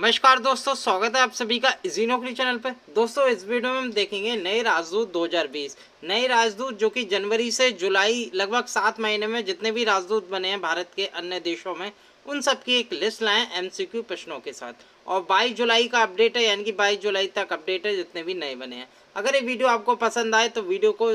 नमस्कार दोस्तों, स्वागत है आप सभी का इजी नौकरी चैनल पे। दोस्तों इस वीडियो में हम देखेंगे नए राजदूत 2020। नए राजदूत जो कि जनवरी से जुलाई लगभग 7 महीने में जितने भी राजदूत बने हैं भारत के अन्य देशों में, उन सब की एक लिस्ट लाएं एमसीक्यू प्रश्नों के साथ। और 22 जुलाई का अपडेट है, यानी कि 22 जुलाई तक अपडेट है जितने भी नए बने हैं। अगर ये वीडियो आपको पसंद आए तो वीडियो को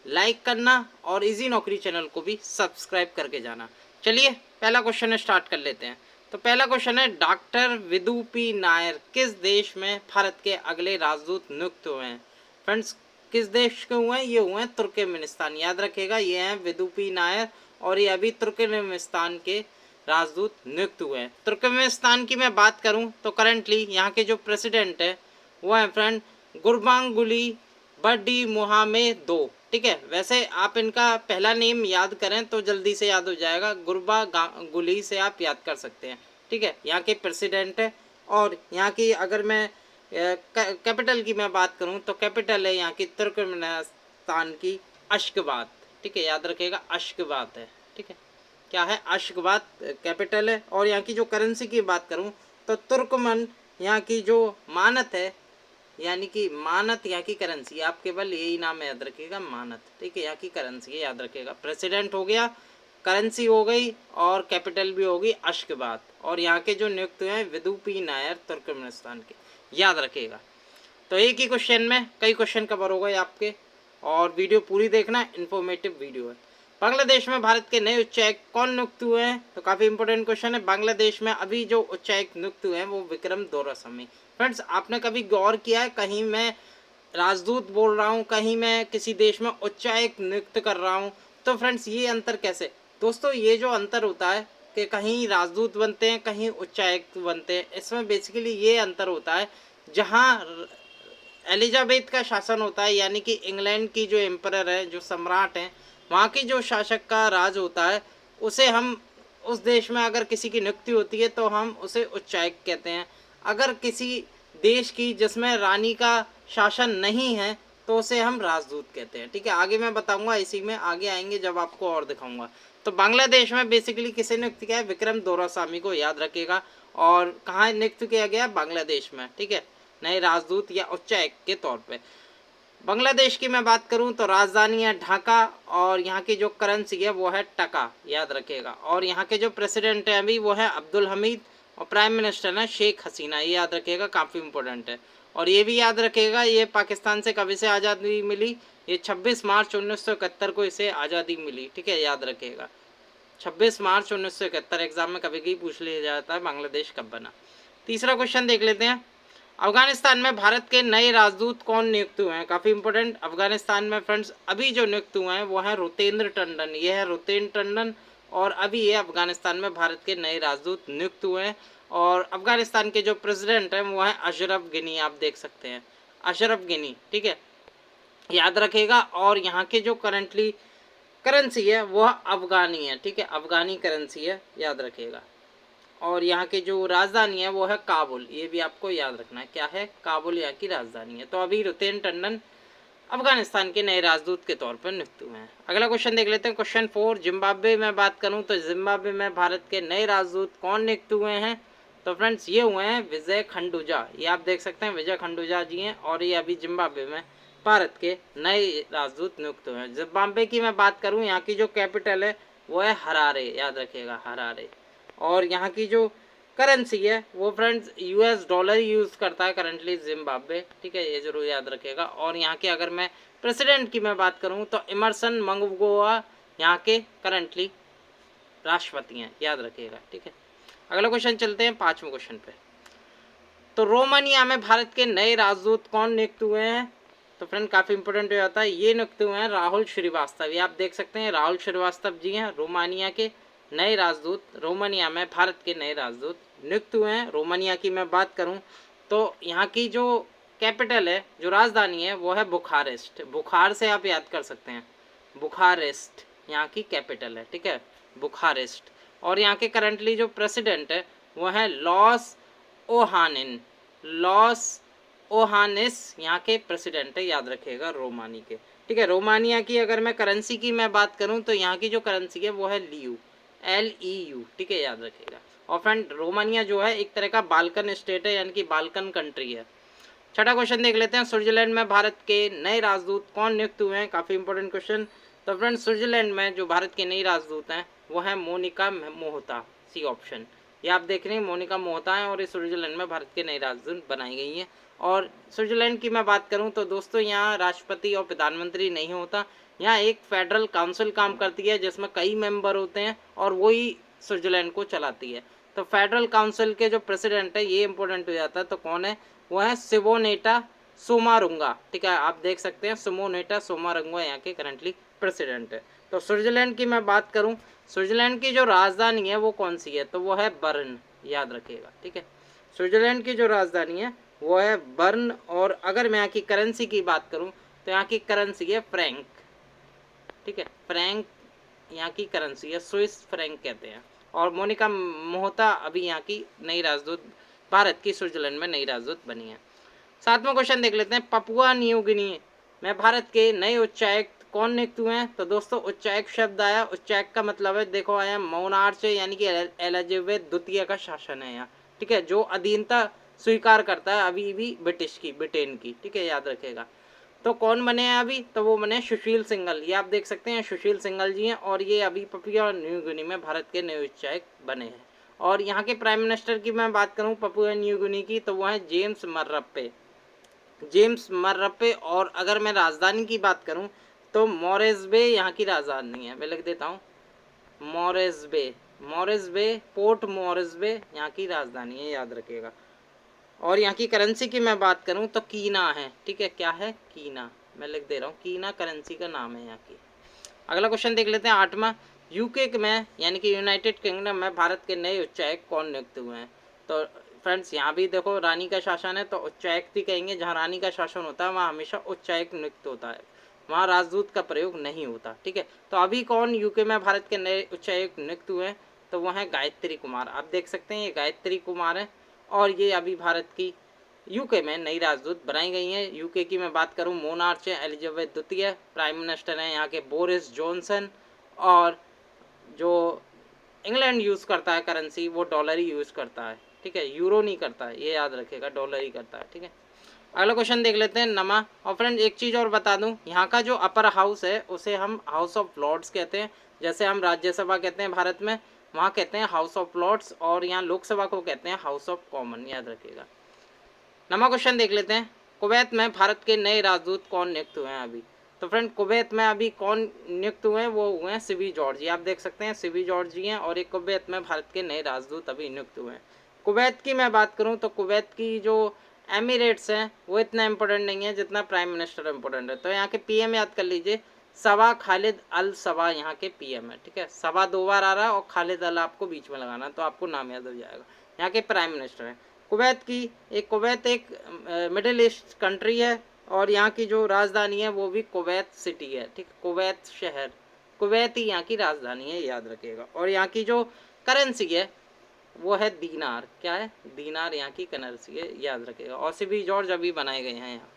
लाइक करना और इजी नौकरी चैनल को भी सब्सक्राइब करके जाना। चलिए पहला क्वेश्चन स्टार्ट कर लेते हैं। तो पहला क्वेश्चन है, डॉक्टर विदु पी नायर किस देश में भारत के अगले राजदूत नियुक्त हुए हैं? फ्रेंड्स, किस देश के हुए हैं? ये हुए हैं तुर्कमेनिस्तान। याद रखिएगा, ये हैं विदु पी नायर और ये अभी तुर्कमेनिस्तान के राजदूत नियुक्त हुए हैं। तुर्कमेनिस्तान की मैं बात करूं तो करंटली यहाँ के जो प्रेसिडेंट है वो है फ्रेंड गुरबांगुली बर्डी मुहामेदो। ठीक है, वैसे आप इनका पहला नेम याद करें तो जल्दी से याद हो जाएगा, गुरबा गुली से आप याद कर सकते हैं। ठीक है, यहाँ के प्रेसिडेंट है। और यहाँ की अगर मैं कैपिटल की मैं बात करूँ तो कैपिटल है यहाँ की तुर्कमेनिस्तान की अशगाबाद। ठीक है, याद रखिएगा अशगाबाद है। ठीक है, क्या है? अशगाबाद कैपिटल है। और यहाँ की जो करेंसी की बात करूँ तो तुर्कमन यहाँ की जो मानत है, यानी कि मानत यहाँ की करेंसी। आप केवल यही नाम याद रखिएगा, मानत। ठीक है, यहाँ की करेंसी है, याद रखिएगा। प्रेसिडेंट हो गया, करेंसी हो गई और कैपिटल भी होगी अशगाबाद। और यहाँ के जो नियुक्त हुए हैं विदु पी नायर तुर्कमेनिस्तान के, याद रखिएगा। तो एक ही क्वेश्चन में कई क्वेश्चन कवर हो गए आपके, और वीडियो पूरी देखना, इन्फॉर्मेटिव वीडियो है। बांग्लादेश में भारत के नए उच्चायुक्त कौन नियुक्त हुए हैं? तो काफ़ी इंपॉर्टेंट क्वेश्चन है। बांग्लादेश में अभी जो उच्चायुक्त नियुक्त हुए हैं वो विक्रम दोरास्वामी। फ्रेंड्स, आपने कभी गौर किया है, कहीं मैं राजदूत बोल रहा हूँ, कहीं मैं किसी देश में उच्चायुक्त नियुक्त कर रहा हूँ, तो फ्रेंड्स ये अंतर कैसे? दोस्तों, ये जो अंतर होता है कि कहीं राजदूत बनते हैं, कहीं उच्चायुक्त बनते हैं, इसमें बेसिकली ये अंतर होता है। जहाँ एलिजाबेथ का शासन होता है, यानी कि इंग्लैंड की जो एम्परर है, जो सम्राट हैं, वहाँ की जो शासक का राज होता है, उसे हम उस देश में अगर किसी की नियुक्ति होती है तो हम उसे उच्चायुक्त कहते हैं। अगर किसी देश की जिसमें रानी का शासन नहीं है तो उसे हम राजदूत कहते हैं। ठीक है, आगे मैं बताऊंगा, इसी में आगे आएंगे जब आपको और दिखाऊंगा। तो बांग्लादेश में बेसिकली किसे नियुक्त किया है? विक्रम दोरास्वामी को, याद रखिएगा। और कहाँ नियुक्त किया गया? बांग्लादेश में। ठीक है, नए राजदूत या उच्चायुक्त के तौर पे। बांग्लादेश की मैं बात करूं तो राजधानी है ढाका और यहाँ की जो करेंसी है वो है टका, याद रखिएगा। और यहाँ के जो प्रेसिडेंट है अभी वो है अब्दुल हमीद और प्राइम मिनिस्टर है शेख हसीना, ये याद रखिएगा, काफ़ी इंपॉर्टेंट है। और ये भी याद रखिएगा, ये पाकिस्तान से कभी से आज़ादी मिली? ये 26 मार्च 1971 को इसे आज़ादी मिली। ठीक है, याद रखिएगा, 26 मार्च 1971। एग्जाम में कभी कभी पूछ लिया जाता है बांग्लादेश कब बना। तीसरा क्वेश्चन देख लेते हैं। अफगानिस्तान में भारत के नए राजदूत कौन नियुक्त हुए हैं? काफ़ी इंपॉर्टेंट। अफगानिस्तान में फ्रेंड्स अभी जो नियुक्त हुए हैं वो हैं रुतेंद्र टंडन। ये है रुतेंद्र टंडन, और अभी ये अफगानिस्तान में भारत के नए राजदूत नियुक्त हुए हैं। और अफगानिस्तान के जो प्रेसिडेंट हैं वो हैं अशरफ गनी, आप देख सकते हैं, अशरफ गनी। ठीक है, याद रखेगा। और यहाँ के जो करंटली करेंसी है वो अफगानी है। ठीक है, अफगानी करेंसी है, याद रखिएगा। और यहाँ की जो राजधानी है वो है काबुल, ये भी आपको याद रखना है, क्या है? काबुल यहाँ की राजधानी है। तो अभी रुतेंद्र टंडन अफगानिस्तान के नए राजदूत के तौर पर नियुक्त हुए हैं। अगला क्वेश्चन देख लेते हैं, क्वेश्चन 4। जिम्बाब्वे में बात करूं तो जिम्बाब्वे में भारत के नए राजदूत कौन नियुक्त हुए हैं? तो फ्रेंड्स ये हुए हैं विजय खंडूजा, ये आप देख सकते हैं, विजय खंडूजा जी हैं, और ये अभी जिम्बाब्वे में भारत के नए राजदूत नियुक्त हुए हैं। जिम्बाब्वे की मैं बात करूँ, यहाँ की जो कैपिटल है वो है हरारे, याद रखिएगा, हरारे। और यहाँ की जो करेंसी है वो फ्रेंड्स यूएस डॉलर यूज़ करता है करंटली जिम्बाब्वे। ठीक है, ये जरूर याद रखिएगा। और यहाँ के अगर मैं प्रेसिडेंट की मैं बात करूँ तो इमरसन मंगवगोवा यहाँ के करंटली राष्ट्रपति हैं, याद रखिएगा। ठीक है, अगला क्वेश्चन चलते हैं, 5वें क्वेश्चन पे। तो रोमानिया में भारत के नए राजदूत कौन नियुक्त हुए हैं? तो फ्रेंड काफ़ी इंपॉर्टेंट हो जाता है, ये नियुक्त हुए हैं राहुल श्रीवास्तव, ये आप देख सकते हैं, राहुल श्रीवास्तव जी हैं रोमानिया के नए राजदूत। रोमानिया में भारत के नए राजदूत नियुक्त हुए हैं। रोमानिया की मैं बात करूं तो यहाँ की जो कैपिटल है, जो राजधानी है वो है बुखारेस्ट। बुखार से आप याद कर सकते हैं, बुखारेस्ट यहाँ की कैपिटल है। ठीक है, बुखारेस्ट। और यहाँ के करंटली जो प्रेसिडेंट है वो है लॉस ओहानिन, लॉस ओहानिस यहाँ के प्रेसिडेंट है, याद रखिएगा, रोमानी के। ठीक है, रोमानिया की अगर मैं करेंसी की मैं बात करूँ तो यहाँ की जो करेंसी है वो है लियू, LEU। ठीक है, याद रखिएगा। और फ्रेंड रोमानिया जो है एक तरह का बाल्कन स्टेट है, यानी कि बाल्कन कंट्री है। छठा क्वेश्चन देख लेते हैं, स्विट्जरलैंड में भारत के नए राजदूत कौन नियुक्त हुए हैं? काफ़ी इंपॉर्टेंट क्वेश्चन। तो फ्रेंड स्विट्जरलैंड में जो भारत के नई राजदूत हैं वो है मोनिका मोहता, सी ऑप्शन। ये आप देख रहे हैं मोनिका मोहता है और ये स्विट्जरलैंड में भारत के नई राजदूत बनाई गई हैं। और स्विट्जरलैंड की मैं बात करूं तो दोस्तों यहाँ राष्ट्रपति और प्रधानमंत्री नहीं होता, यहाँ एक फेडरल काउंसिल काम करती है जिसमें कई मेंबर होते हैं और वही स्विट्जरलैंड को चलाती है। तो फेडरल काउंसिल के जो प्रेसिडेंट है ये इंपॉर्टेंट हो जाता है, तो कौन है? वो है सिमोनेटा सोमारुंगा। ठीक है, आप देख सकते हैं सिमोनेटा सोमारुंगा यहाँ के करंटली प्रेसिडेंट है। तो स्विट्जरलैंड की मैं बात करूं, स्विट्जरलैंड की जो राजधानी है वो कौन सी है? तो वो है बर्न, याद रखिएगा। ठीक है, स्विट्जरलैंड की जो राजधानी है वो है बर्न। और अगर मैं यहाँ की करेंसी की बात करूं तो यहाँ की करेंसी है फ्रैंक। ठीक है, फ्रैंक यहाँ की करेंसी है, स्विस फ्रैंक कहते हैं। और मोनिका मोहता अभी यहाँ की नई राजदूत, भारत की स्विट्जरलैंड में नई राजदूत बनी है। सातवां क्वेश्चन देख लेते हैं, पपुआ न्यू गिनी में भारत के नए उच्चायुक्त कौन नियुक्त हुए हैं? तो दोस्तों उच्चायुक्त शब्द आया, उच्चायुक्त का मतलब है देखो आया मोनार्च यानी कि एलिजाबेथ द्वितीय का शासन है यहाँ। ठीक है, जो अधीनता स्वीकार करता है अभी भी ब्रिटिश की, ब्रिटेन की। ठीक है, याद रखेगा। तो कौन बने हैं अभी? तो वो बने सुशील सिंघल, ये आप देख सकते हैं सुशील सिंघल जी हैं और ये अभी पपुआ न्यू गिनी में भारत के नए उच्चायुक्त बने हैं। और यहाँ के प्राइम मिनिस्टर की मैं बात करूँ पपुआ न्यू गिनी की तो वो है जेम्स मर्रप्पे, जेम्स मर्रप्पे। और अगर मैं राजधानी की बात करूं तो मॉरेस्बे यहाँ की राजधानी है, मैं लिख देता हूँ मॉरेस्बे, मॉरेस्बे, पोर्ट मॉरेस्बे यहाँ की राजधानी है, याद रखिएगा। और यहाँ की करेंसी की मैं बात करूं तो कीना है। ठीक है, क्या है? कीना, मैं लिख दे रहा हूँ, कीना करेंसी का नाम है यहाँ की। अगला क्वेश्चन देख लेते हैं, आठवां, यूके में यानी कि यूनाइटेड किंगडम में भारत के नए उच्चायुक्त कौन नियुक्त हुए हैं? तो फ्रेंड्स यहाँ भी देखो रानी का शासन है तो उच्चायुक्त ही कहेंगे, जहाँ रानी का शासन होता है वहाँ हमेशा उच्चायुक्त नियुक्त होता है, वहाँ राजदूत का प्रयोग नहीं होता। ठीक है, तो अभी कौन यूके में भारत के नए उच्चायुक्त नियुक्त हुए हैं? तो वह है गायत्री कुमार, आप देख सकते हैं ये गायत्री कुमार है और ये अभी भारत की यूके में नई राजदूत बनाई गई हैं। यूके की मैं बात करूं मोनार्च है एलिजाबेथ द्वितीय, प्राइम मिनिस्टर हैं यहाँ के बोरिस जॉनसन। और जो इंग्लैंड यूज़ करता है करेंसी वो डॉलर ही यूज़ करता है। ठीक है, यूरो नहीं करता है, ये याद रखेगा, डॉलर ही करता है। ठीक है, अगला क्वेश्चन देख लेते हैं नमा। और फ्रेंड एक चीज़ और बता दूं, यहाँ का जो अपर हाउस है उसे हम हाउस ऑफ लॉर्ड्स कहते हैं, जैसे हम राज्यसभा कहते हैं भारत में, वहाँ कहते हैं हाउस ऑफ लॉर्ड्स। और यहाँ लोकसभा को कहते हैं हाउस ऑफ कॉमन, याद रखिएगा। नमा क्वेश्चन देख लेते हैं, कुवैत में भारत के नए राजदूत कौन नियुक्त हुए हैं अभी? तो फ्रेंड कुवैत में अभी कौन नियुक्त हुए हैं? वो हुए हैं सिवी जॉर्ज, आप देख सकते हैं सिवी जॉर्ज जी हैं और एक कुवैत में भारत के नए राजदूत अभी नियुक्त हुए हैं। कुवैत की मैं बात करूं तो कुवैत की जो एमिरेट्स हैं वो इतना इंपॉर्टेंट नहीं है जितना प्राइम मिनिस्टर इंपॉर्टेंट है। तो यहाँ के पीएम याद कर लीजिए, सबा खालिद अल सबा यहाँ के पीएम है। ठीक है, सबा 2 बार आ रहा है और खालिद अल आपको बीच में लगाना तो आपको नाम याद हो जाएगा, यहाँ के प्राइम मिनिस्टर हैं। कुवैत एक मिडिल ईस्ट कंट्री है और यहाँ की जो राजधानी है वो भी कुवैत सिटी है। ठीक, कुवैत शहर, कुवैत ही यहाँ की राजधानी है, याद रखिएगा। और यहाँ की जो करेंसी है वो है दीनार, क्या है? दीनार यहाँ की करेंसी है, याद रखिएगा। और सिवी जॉर्ज अभी बनाए गए हैं यहाँ।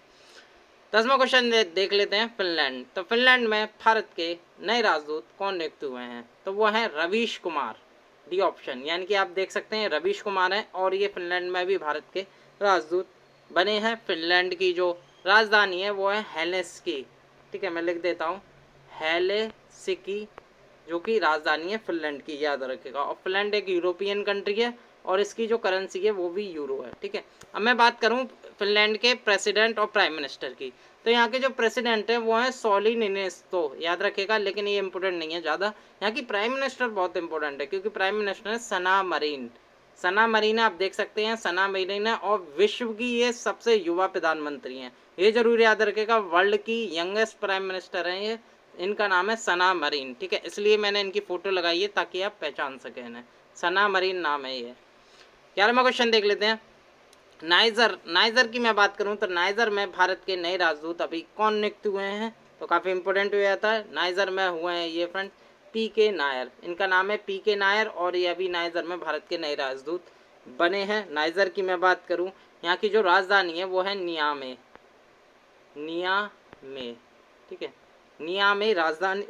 10वां क्वेश्चन देख लेते हैं, फिनलैंड। तो फिनलैंड में भारत के नए राजदूत कौन नियुक्त हुए हैं? तो वो हैं रवीश कुमार, डी ऑप्शन, यानी कि आप देख सकते हैं रवीश कुमार हैं और ये फिनलैंड में भी भारत के राजदूत बने हैं। फिनलैंड की जो राजधानी है वो है हेलसिंकी। ठीक है, मैं लिख देता हूँ हेलसिंकी, जो कि राजधानी है फिनलैंड की, याद रखेगा। और फिनलैंड एक यूरोपियन कंट्री है और इसकी जो करेंसी है वो भी यूरो है। ठीक है, अब मैं बात करूँ फिनलैंड के प्रेसिडेंट और प्राइम मिनिस्टर की, तो यहाँ के जो प्रेसिडेंट है वो है सॉली निनिस्तो, याद रखेगा, लेकिन ये इंपॉर्टेंट नहीं है ज़्यादा। यहाँ की प्राइम मिनिस्टर बहुत इंपॉर्टेंट है क्योंकि प्राइम मिनिस्टर है सना मरीन, सना मरीन आप देख सकते हैं, सना मरीन है और विश्व की ये सबसे युवा प्रधानमंत्री हैं, ये जरूर याद रखेगा। वर्ल्ड की यंगेस्ट प्राइम मिनिस्टर हैं ये, इनका नाम है सना मरीन। ठीक है, इसलिए मैंने इनकी फ़ोटो लगाई है ताकि आप पहचान सकें इन्हें, सना मरीन नाम है ये। 11वां क्वेश्चन देख लेते हैं, नाइजर की मैं बात करूं तो नाइजर में भारत के नए राजदूत अभी कौन नियुक्त हुए हैं? तो काफ़ी इंपॉर्टेंट हो जाता है। नाइजर में हुए हैं ये फ्रेंड पीके नायर, इनका नाम है पीके नायर और ये अभी नाइजर में भारत के नए राजदूत बने हैं। नाइजर की मैं बात करूं, यहाँ की जो राजधानी है वो है नियामे, नियामे। ठीक है, नियामे राजधानी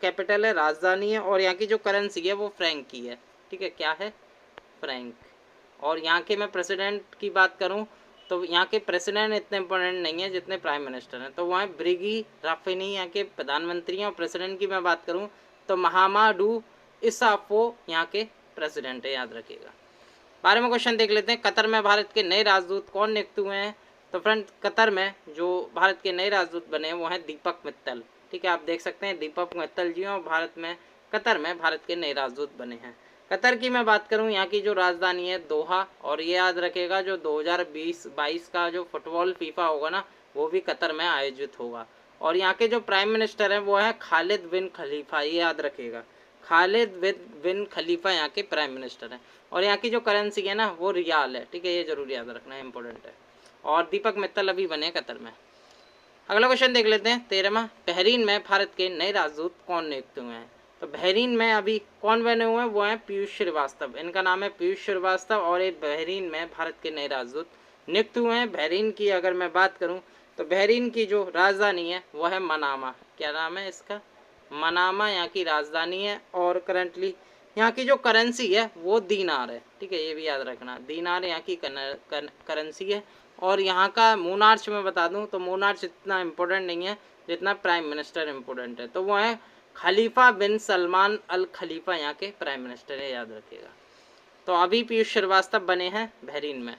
कैपिटल है, राजधानी है और यहाँ की जो करेंसी है वो फ्रैंक की है। ठीक है, क्या है? फ्रैंक। और यहाँ के मैं प्रेसिडेंट की बात करूँ तो यहाँ के प्रेसिडेंट इतने इंपॉर्टेंट नहीं है जितने प्राइम मिनिस्टर हैं, तो वहाँ ब्रिगी राफिनी यहाँ के प्रधानमंत्री हैं। और प्रेसिडेंट की मैं बात करूँ तो महामाडू इसाफो यहाँ के प्रेसिडेंट है, याद रखिएगा। 12वां क्वेश्चन देख लेते हैं, कतर में भारत के नए राजदूत कौन नियुक्त हुए हैं। तो फ्रेंड कतर में जो भारत के नए राजदूत बने हैं वो हैं दीपक मित्तल। ठीक है, आप देख सकते हैं दीपक मित्तल जी और भारत में कतर में भारत के नए राजदूत बने हैं। कतर की मैं बात करूं, यहाँ की जो राजधानी है दोहा। और ये याद रखेगा जो 2020-22 का जो फुटबॉल फीफा होगा ना वो भी कतर में आयोजित होगा। और यहाँ के जो प्राइम मिनिस्टर हैं वो है खालिद बिन खलीफा, ये याद रखेगा, खालिद बिन खलीफा यहाँ के प्राइम मिनिस्टर हैं। और यहाँ की जो करेंसी है ना वो रियाल है। ठीक है, ये जरूर याद रखना है, इंपॉर्टेंट है। और दीपक मित्तल अभी बने कतर में। अगला क्वेश्चन देख लेते हैं 13वां, बहरीन में भारत के नए राजदूत कौन नियुक्त हुए हैं। तो बहरीन में अभी कौन बने हुए हैं वो हैं पीयूष श्रीवास्तव, इनका नाम है पीयूष श्रीवास्तव। और ये बहरीन में भारत के नए राजदूत नियुक्त हुए हैं। बहरीन की अगर मैं बात करूं तो बहरीन की जो राजधानी है वो है मनामा। क्या नाम है इसका, मनामा यहाँ की राजधानी है। और करंटली यहाँ की जो करेंसी है वो दीनार है। ठीक है, ये भी याद रखना, दीनार यहाँ की करेंसी है। और यहाँ का मोनार्च मैं बता दूँ तो मोनार्च इतना इम्पोर्टेंट नहीं है जितना प्राइम मिनिस्टर इम्पोर्टेंट है, तो वो है खलीफा बिन सलमान अल खलीफा, यहाँ के प्राइम मिनिस्टर है, याद रखिएगा। तो अभी पीयूष श्रीवास्तव बने हैं बहरीन में।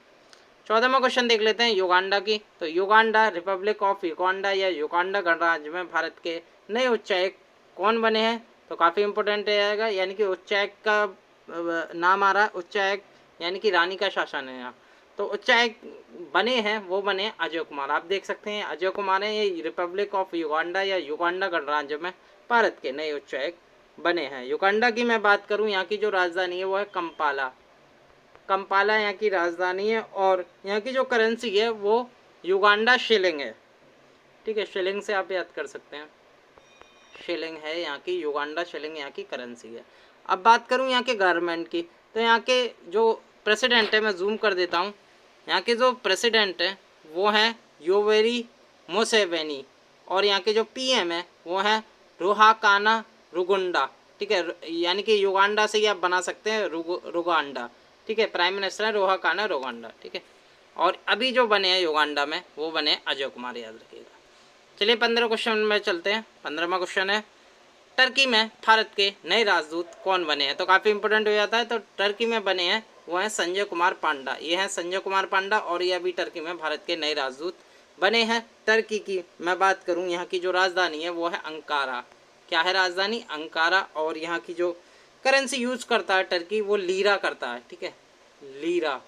14वां क्वेश्चन देख लेते हैं युगांडा की। तो युगांडा, रिपब्लिक ऑफ युगांडा या युगांडा गणराज्य में भारत के नए उच्चायुक्त कौन बने हैं। तो काफ़ी इंपॉर्टेंट रहेगा, यानी कि उच्चायुक्त का नाम आ रहा है, उच्चायुक्त यानी कि रानी का शासन है यहाँ। तो उच्चायुक्त बने हैं वो बने अजय कुमार, आप देख सकते हैं अजय कुमार हैं, ये रिपब्लिक ऑफ युगांडा या युगांडा गणराज्य में भारत के नए उच्चायुक्त बने हैं। युगांडा की मैं बात करूँ, यहाँ की जो राजधानी है वो है कंपाला। कंपाला यहाँ की राजधानी है। और यहाँ की जो करेंसी है वो युगांडा शिलिंग है। ठीक है, शिलिंग से आप याद कर सकते हैं, शिलिंग है यहाँ की, युगांडा शिलिंग यहाँ की करेंसी है। अब बात करूँ यहाँ के गवर्नमेंट की, तो यहाँ के जो प्रेसिडेंट है, मैं जूम कर देता हूँ, यहाँ के जो प्रेसिडेंट है वो हैं योवेरी मुसेवेनी। और यहाँ के जो पीएम है वो हैं रुहाकाना रुगुंडा। ठीक है, यानी कि युगांडा से ही आप बना सकते हैं रुगांडा। ठीक है, प्राइम मिनिस्टर है रुहाकाना रुगांडा। ठीक है, और अभी जो बने हैं युगांडा में वो बने अजय कुमार, याद रखिएगा। चलिए 15 क्वेश्चन में चलते हैं। 15वां क्वेश्चन है, टर्की में भारत के नए राजदूत कौन बने हैं। तो काफ़ी इंपॉर्टेंट हो जाता है। तो टर्की में बने हैं वो हैं संजय कुमार पांडा, ये हैं संजय कुमार पांडा। और ये अभी टर्की में भारत के नए राजदूत बने हैं। टर्की की मैं बात करूं, यहाँ की जो राजधानी है वो है अंकारा। क्या है राजधानी, अंकारा। और यहाँ की जो करेंसी यूज करता है टर्की वो लीरा करता है। ठीक है, लीरा।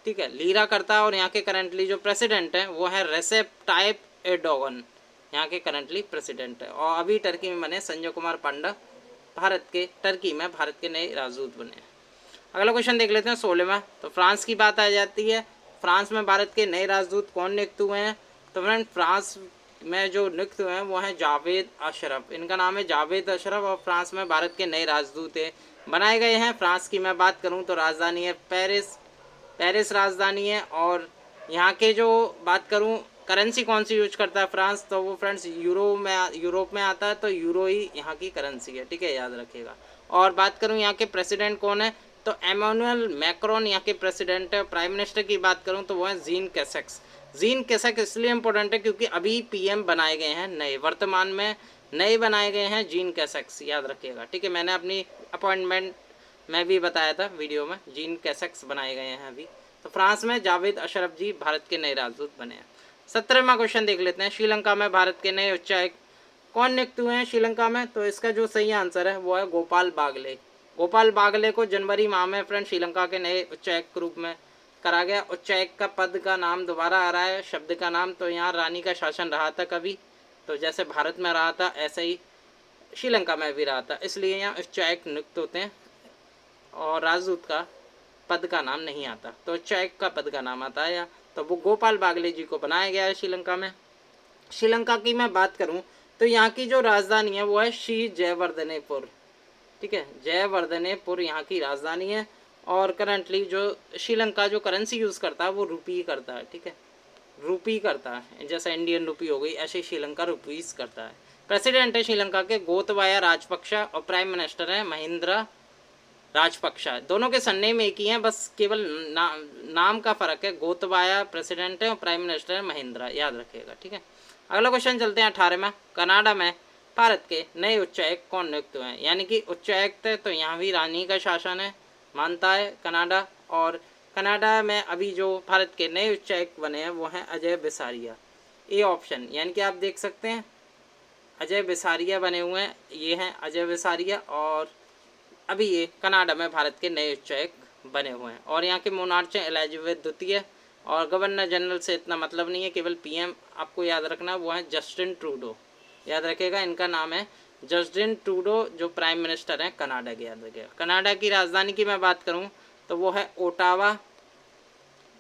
ठीक है, लीरा करता है। और यहाँ के करंटली जो प्रेसिडेंट हैं वो है रेसेप टाइप एर्डोगन, यहाँ के करंटली प्रेसिडेंट है। और अभी टर्की में बने संजय कुमार पांडा, भारत के टर्की में भारत के नए राजदूत बने हैं। अगला क्वेश्चन देख लेते हैं 16वां। तो फ्रांस की बात आ जाती है, फ्रांस में भारत के नए राजदूत कौन नियुक्त हुए हैं। तो फ्रेंड फ्रांस में जो नियुक्त हुए हैं वो हैं जावेद अशरफ, इनका नाम है जावेद अशरफ। और फ्रांस में भारत के नए राजदूत बनाए गए हैं। फ्रांस की मैं बात करूँ तो राजधानी है पेरिस, पेरिस राजधानी है। और यहाँ के जो बात करूँ करेंसी कौन सी यूज करता है फ्रांस, तो वो फ्रेंड्स यूरोप में आता है, तो यूरो ही यहाँ की करेंसी है। ठीक है, याद रखिएगा। और बात करूँ यहाँ के प्रेसिडेंट कौन है, तो एमानुएल मैक्रोन यहाँ के प्रेसिडेंट है। प्राइम मिनिस्टर की बात करूँ तो वो है जीन कैसेक्स। जीन कैसेक्स इसलिए इम्पोर्टेंट है क्योंकि अभी पीएम बनाए गए हैं नए, वर्तमान में नए बनाए गए हैं जीन कैसेक्स, याद रखिएगा। ठीक है, मैंने अपनी अपॉइंटमेंट में भी बताया था वीडियो में, जीन कैसेक्स बनाए गए हैं अभी। तो फ्रांस में जावेद अशरफ जी भारत के नए राजदूत बने हैं। 17वां क्वेश्चन देख लेते हैं, श्रीलंका में भारत के नए उच्चायुक्त कौन नियुक्त हुए हैं श्रीलंका में। तो इसका जो सही आंसर है वो है गोपाल बागले। गोपाल बागले को जनवरी माह में फ्रेंड श्रीलंका के नए उच्चायुक्त के रूप में करा गया। उच्चायुक्त का पद का नाम दोबारा आ रहा है, शब्द का नाम। तो यहाँ रानी का शासन रहा था कभी, तो जैसे भारत में रहा था ऐसे ही श्रीलंका में भी रहा था, इसलिए यहाँ उच्चायुक्त नियुक्त होते हैं और राजदूत का पद का नाम नहीं आता, तो उच्चायुक्त का पद का नाम आता है। तो वो गोपाल बागले जी को बनाया गया है श्रीलंका में। श्रीलंका की मैं बात करूं तो यहाँ की जो राजधानी है वो है श्री जयवर्धनेपुर। ठीक है, जयवर्धनेपुर यहाँ की राजधानी है। और करंटली जो श्रीलंका जो करेंसी यूज़ करता है वो रुपी करता है। ठीक है, रुपी करता है, जैसा इंडियन रुपी हो गई ऐसे श्रीलंका रुपीस करता है। प्रेसिडेंट है श्रीलंका के गोतबाया राजपक्षा और प्राइम मिनिस्टर है महिंद्रा राजपक्षा। दोनों के सरनेम एक ही हैं, बस केवल नाम का फ़र्क है। गोतबाया प्रेसिडेंट है और प्राइम मिनिस्टर है महिंद्रा, याद रखिएगा, ठीक है। अगला क्वेश्चन चलते हैं 18वां। कनाडा में भारत के नए उच्चायुक्त कौन नियुक्त हुए हैं? यानी कि उच्चायुक्त है तो यहाँ भी रानी का शासन है, मानता है कनाडा। और कनाडा में अभी जो भारत के नए उच्चायुक्त बने हैं वो हैं अजय बिसारिया, ए ऑप्शन। यानी कि आप देख सकते हैं अजय बिसारिया बने हुए हैं, ये हैं अजय बिसारिया। और अभी ये कनाडा में भारत के नए उच्चायुक्त बने हुए हैं। और यहाँ के मोनार्च हैं एलिजाबेथ द्वितीय। और गवर्नर जनरल से इतना मतलब नहीं है, केवल पीएम आपको याद रखना, वो है जस्टिन ट्रूडो, याद रखिएगा। इनका नाम है जस्टिन ट्रूडो, जो प्राइम मिनिस्टर हैं कनाडा के, याद रखिएगा। कनाडा की राजधानी की मैं बात करूँ तो वो है ओटावा,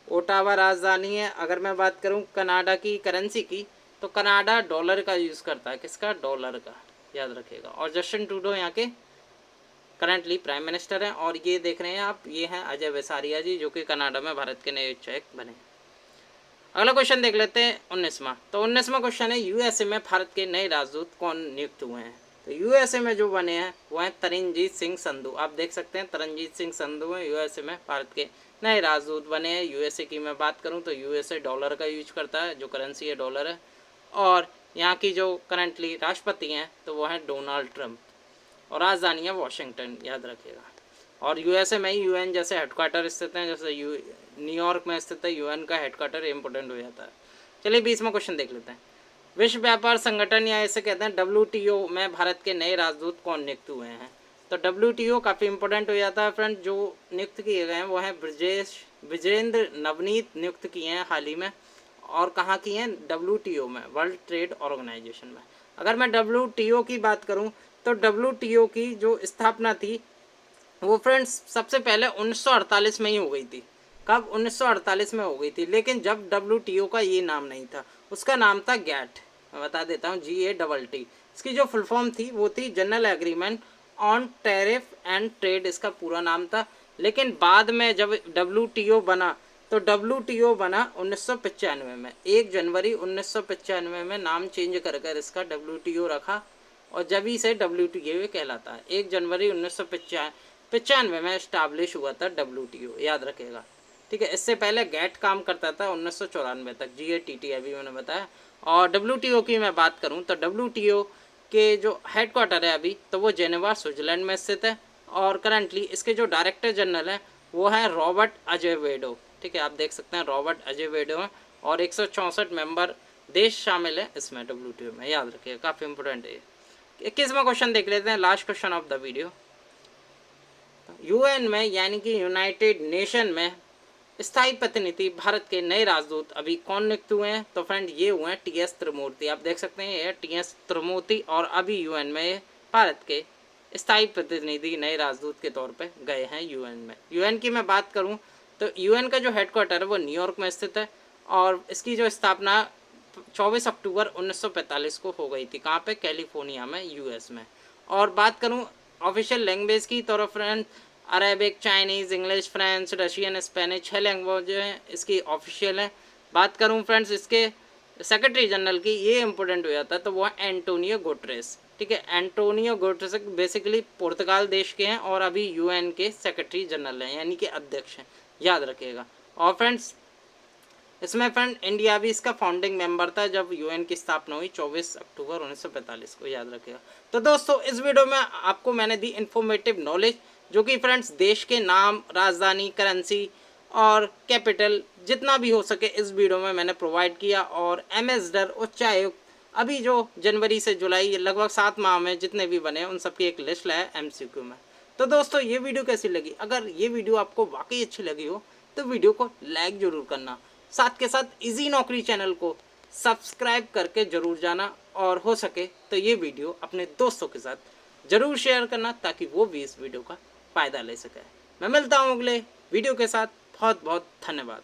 ओटावा राजधानी है। अगर मैं बात करूँ कनाडा की करेंसी की तो कनाडा डॉलर का यूज़ करता है, किसका? डॉलर का, याद रखिएगा। और जस्टिन ट्रूडो यहाँ के करंटली प्राइम मिनिस्टर हैं। और ये देख रहे हैं आप, ये हैं अजय बिसारिया जी, जो कि कनाडा में भारत के नए उच्चायुक्त बने। अगला क्वेश्चन देख लेते हैं 19वां। तो 19वां क्वेश्चन है यूएसए में भारत के नए राजदूत कौन नियुक्त हुए हैं? तो यूएसए में जो बने हैं वो हैं तरनजीत सिंह संधू। आप देख सकते हैं तरनजीत सिंह संधू हैं यूएसए में भारत के नए राजदूत बने हैं। यूएसए की मैं बात करूं तो यूएसए डॉलर का यूज करता है, जो करेंसी है डॉलर है। और यहाँ की जो करंटली राष्ट्रपति हैं तो वो हैं डोनाल्ड ट्रंप। और राजधानी है वॉशिंगटन, याद रखिएगा। और यूएसए में ही यूएन जैसे हेडक्वार्टर स्थित हैं, जैसे न्यूयॉर्क में स्थित है यूएन का हेडक्वार्टर, इंपॉर्टेंट हो जाता है। चलिए 20वां क्वेश्चन देख लेते हैं। विश्व व्यापार संगठन या ऐसे कहते हैं WTO में भारत के नए राजदूत कौन नियुक्त हुए हैं? तो WTO काफ़ी इंपॉर्टेंट हो जाता है फ्रेंड। जो नियुक्त किए गए हैं वो हैं विजेंद्र नवनीत नियुक्त किए हैं हाल ही में। और कहाँ की हैं? WTO में, वर्ल्ड ट्रेड ऑर्गेनाइजेशन में। अगर मैं WTO की बात करूँ तो WTO की जो स्थापना थी वो फ्रेंड्स सबसे पहले 1948 में ही हो गई थी। कब? 1948 में हो गई थी। लेकिन जब WTO का ये नाम नहीं था, उसका नाम था गैट। मैं बता देता हूँ, GATT। इसकी जो फुल फॉर्म थी वो थी general agreement on tariff and trade, इसका पूरा नाम था। लेकिन बाद में जब WTO बना तो WTO बना 1995 में, 1 जनवरी 1995 में नाम चेंज कर कर इसका WTO रखा। और जब ही से WTO कहलाता है। 1 जनवरी 1995 में इस्टाब्लिश हुआ था WTO, याद रखेगा, ठीक है। इससे पहले गैट काम करता था 1994 तक, GATT अभी मैंने बताया। और WTO की मैं बात करूं तो WTO के जो हेडक्वार्टर है अभी तो वो जेनेवा स्विट्जरलैंड में स्थित है। और करंटली इसके जो डायरेक्टर जनरल हैं वो हैं रॉबर्ट अजेवेडो, ठीक है। आप देख सकते हैं रॉबर्ट अजेवेडो हैं। और 164 मेंबर देश शामिल है इसमें WTO में, याद रखिएगा, काफ़ी इंपॉर्टेंट है। 21वां क्वेश्चन देख लेते हैं, last question of the video. UN में यानी कि यूनाइटेड नेशन में स्थायी प्रतिनिधि भारत के नए राजदूत अभी कौन नियुक्त हुए हैं? तो फ्रेंड ये हुए हैं TS त्रिमूर्ति। आप देख सकते हैं ये TS त्रिमूर्ति। और अभी यूएन में भारत के स्थायी प्रतिनिधि नए राजदूत के तौर पे गए हैं यूएन में। यूएन की मैं बात करूं तो यूएन का जो हेडक्वार्टर है वो न्यूयॉर्क में स्थित है। और इसकी जो स्थापना 24 अक्टूबर 1945 को हो गई थी। कहाँ पे? कैलिफोर्निया में, US में। और बात करूँ ऑफिशियल लैंग्वेज की तो friend Arabic, Chinese, English, French, Russian, Spanish, 6 language हैं इसकी ऑफिशियल है। बात करूँ फ्रेंड्स इसके सेक्रेटरी जनरल की, ये इंपॉर्टेंट हो जाता है, तो वो है एंटोनियो गुटेरेस, ठीक है। एंटोनियो गुटेरेस बेसिकली पुर्तगाल देश के हैं और अभी UN के सेक्रेटरी जनरल हैं, यानी कि अध्यक्ष हैं, याद रखिएगा। और फ्रेंड्स इसमें फ्रेंड इंडिया भी इसका फाउंडिंग मेंबर था जब UN की स्थापना हुई 24 अक्टूबर 1945 को, याद रखिएगा। तो दोस्तों इस वीडियो में आपको मैंने दी इन्फॉर्मेटिव नॉलेज, जो कि फ्रेंड्स देश के नाम, राजधानी, करेंसी और कैपिटल जितना भी हो सके इस वीडियो में मैंने प्रोवाइड किया। और एम्बेसडर, उच्चायुक्त अभी जो जनवरी से जुलाई लगभग 7 माह में जितने भी बने उन सबकी एक लिस्ट है MCQ में। तो दोस्तों ये वीडियो कैसी लगी? अगर ये वीडियो आपको वाकई अच्छी लगी हो तो वीडियो को लाइक ज़रूर करना, साथ के साथ इजी नौकरी चैनल को सब्सक्राइब करके ज़रूर जाना। और हो सके तो ये वीडियो अपने दोस्तों के साथ ज़रूर शेयर करना ताकि वो भी इस वीडियो का फ़ायदा ले सके। मैं मिलता हूँ अगले वीडियो के साथ। बहुत बहुत धन्यवाद।